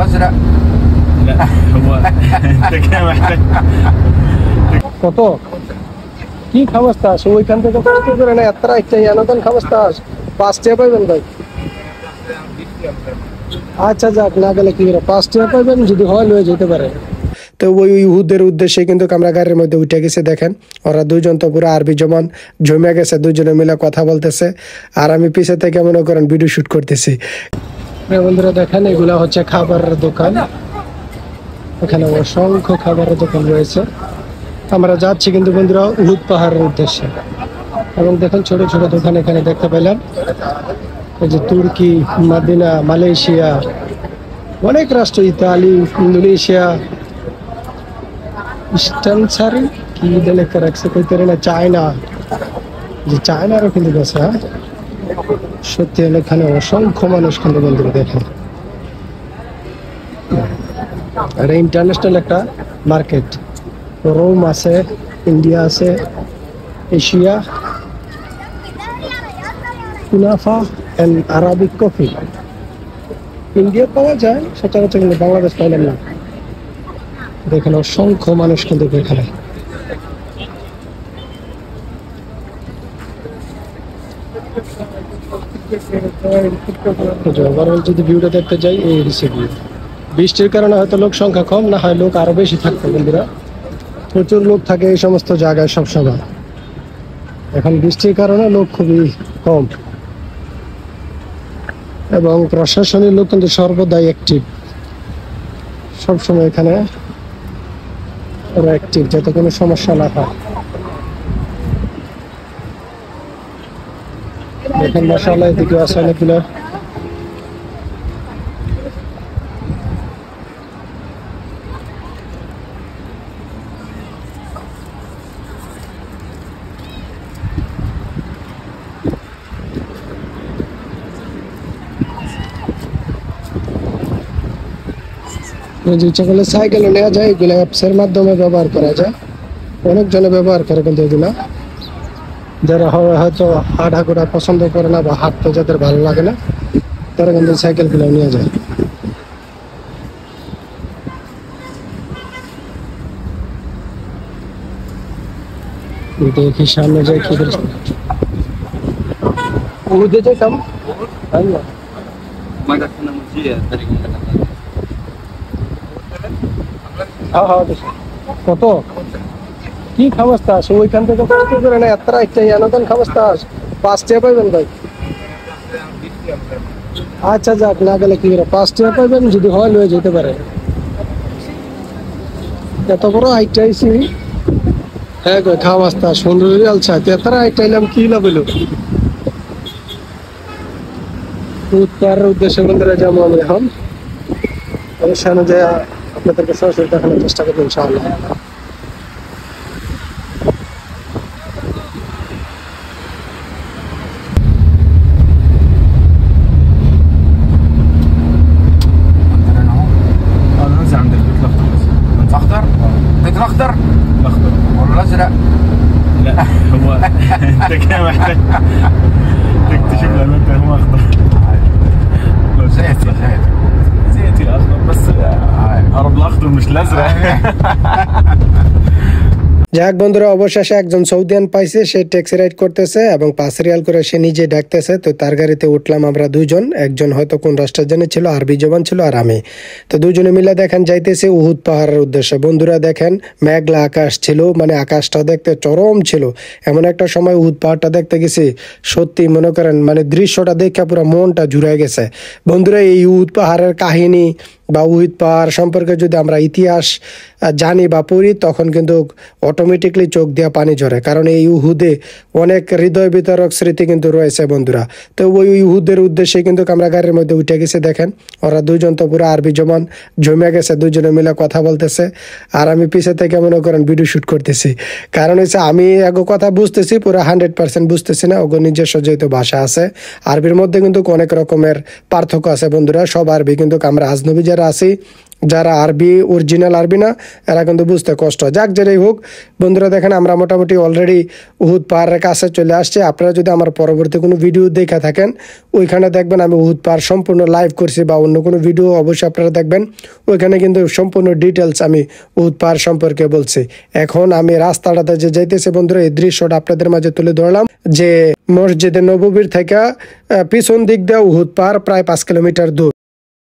والازرق. لا هو انت كده محتاج কত কি খাবাস্তাস ওইখান থেকে কষ্ট করে না এত রাইতে এনতন খাবাস্তাস 5 টাকা পাইবেন ভাই। আচ্ছা যাক না গেলে কি করে 5 টাকা পাইবেন যদি হয় লয়ে যেতে পারে। তো ওই ইহুদের উদ্দেশ্যে কিন্তু আমরা গাড়ির মধ্যে উঠে গেছে। দেখেন ওরা দুইজন তো পুরো আরবি জমান জমে গেছে, দুজনে মিলে কথা বলতেছে আর আমি পিছে থেকে মনে করেন ভিডিও শুট করতেছি। বন্ধুরা দেখেন এগুলা হচ্ছে খাবারের দোকান, এখানে অসংখ্য খাবারের দোকান রয়েছে। আমরা যাচ্ছি কিন্তু বন্ধুরা উহুদ পাহাড়ের উদ্দেশ্যে এবং দেখেন ছোট ছোট দোকান এখানে দেখতে পেলাম। এই যে তুর্কি, মদিনা, মালয়েশিয়া, অনেক রাষ্ট্র, ইতালি, ইন্দোনেশিয়া, ইস্টানসারি কি লেখা রাখছে কইতে না, চায়না, যে চায়নারও কিন্তু গেছে। হ্যাঁ সত্যি এখানে অসংখ্য মানুষ কিন্তু বন্ধুরা দেখেন, এটা ইন্টারন্যাশনাল একটা মার্কেট। রোম আছে, ইন্ডিয়া আছে, এশিয়া, কুনাফা এন্ড আরাবিক কফি ইন্ডিয়া পাওয়া যায় সচরাচর, কিন্তু বাংলাদেশ পাইলাম না। দেখেন অসংখ্য মানুষ কিন্তু এখানে। যদি ভিউটা দেখতে যাই এই ভিউ, বৃষ্টির কারণে হয়তো লোক সংখ্যা কম, না হয় লোক আরো বেশি থাকতো বন্ধুরা। প্রচুর লোক থাকে এই সমস্ত জায়গায় সবসময়, এখন বৃষ্টির কারণে লোক খুবই কম এবং প্রশাসনের লোক কিন্তু সর্বদাই অ্যাক্টিভ, সবসময় এখানে ওরা অ্যাক্টিভ যাতে কোনো সমস্যা না হয়। দেখেন মাশাআল্লাহ এদিকে আছে অনেকগুলো ইচ্ছা করলে সাইকেলে নেওয়া যায়, এগুলো অ্যাপসের মাধ্যমে ব্যবহার করা যায়, অনেকজনে ব্যবহার করে কিন্তু এগুলো। যারা হয়তো হাঁটা ঘোড়া পছন্দ করে না বা হাঁটতে যাদের ভালো লাগে না তারা কিন্তু সাইকেলগুলো নিয়ে যায়। দেখি সামনে যাই কি যেতাম। কত কি খাবাস্তাস ওইখান থেকে কষ্ট করে না এত রাইতে এনতন খাবাস্তাস 5 টাকা পাইবেন ভাই। আচ্ছা যাক না গেলে কি করে 5 টাকা পাইবেন যদি হয় লয়ে যেতে পারে। এত বড় হাইট আইছি, হ্যাঁ গো খাবাস্তা সুন্দর আলছা এত হাইট আইলাম কি লাভ হইলো। উত্তরের উদ্দেশ্যে বন্ধুরা যাবো আমি এখন, সামনে যায় আপনাদেরকে সরাসরি দেখানোর চেষ্টা করবো ইনশাআল্লাহ। عند البيت الاخضر بس. اخضر؟ بيت الاخضر؟ الاخضر ولا الازرق؟ لا هو انت كده محتاج تكتشف لان انت هو اخضر. لو زيتي زيتي الاخضر بس اقرب الاخضر مش الازرق. যাক বন্ধুরা অবশেষে একজন সৌদিয়ান পাইছে, সে ট্যাক্সি রাইড করতেছে এবং 5 রিয়াল করে সে নিজে ডাকতেছে। তো তার গাড়িতে উঠলাম আমরা দুজন, একজন হয়তো কোন রাষ্ট্রের জানি ছিল, আরবি জবান ছিল আর আমি। তো দুজনে মিলে দেখেন যাইতেছে উহুদ পাহাড়ের উদ্দেশ্যে। বন্ধুরা দেখেন মেঘলা আকাশ ছিল, মানে আকাশটা দেখতে চরম ছিল। এমন একটা সময় উহুদ পাহাড়টা দেখতে গেছি, সত্যি মনে করেন মানে দৃশ্যটা দেখে পুরো মনটা জুড়ে গেছে। বন্ধুরা এই উহুদ পাহাড়ের কাহিনী বা উহুদ পাহাড় সম্পর্কে যদি আমরা ইতিহাস জানি বা পড়ি তখন কিন্তু অটোমেটিকলি চোখ দিয়ে পানি ঝরে, কারণ এই উহুদে অনেক হৃদয় বিতরক স্মৃতি কিন্তু রয়েছে বন্ধুরা। তো ওই উহুদের উদ্দেশ্যে কিন্তু আমরা গাড়ির মধ্যে উঠে গেছি। দেখেন ওরা দুজন তো পুরো আরবি জমান জমে গেছে, দুজনে মিলে কথা বলতেছে আর আমি পিছে থেকে মনে করেন ভিডিও শুট করতেছি। কারণ হচ্ছে আমি এগো কথা বুঝতেছি পুরো 100% বুঝতেছি না, ওগো নিজস্ব যেহেতু ভাষা আছে। আরবির মধ্যে কিন্তু অনেক রকমের পার্থক্য আছে বন্ধুরা, সব আরবি কিন্তু আমরা আজনবী যারা আছি যারা আরবি অরিজিনাল আরবি না এরা কিন্তু বুঝতে কষ্ট হয়। যাক যেটাই হোক বন্ধুরা, দেখেন আমরা মোটামুটি অলরেডি উহুদ পাহাড়ের কাছে চলে আসছে। আপনারা যদি আমার পরবর্তী কোনো ভিডিও দেখে থাকেন ওইখানে দেখবেন আমি উহুদ পাহাড় সম্পূর্ণ লাইভ করছি, বা অন্য কোনো ভিডিও অবশ্যই আপনারা দেখবেন, ওইখানে কিন্তু সম্পূর্ণ ডিটেলস আমি উহুদ পাহাড় সম্পর্কে বলছি। এখন আমি রাস্তাটাতে যে যাইতেছি বন্ধুরা, এই দৃশ্যটা আপনাদের মাঝে তুলে ধরলাম যে মসজিদে নববীর থেকে পিছন দিক দিয়ে উহুদ পাহাড় প্রায় 5 কিলোমিটার দূর।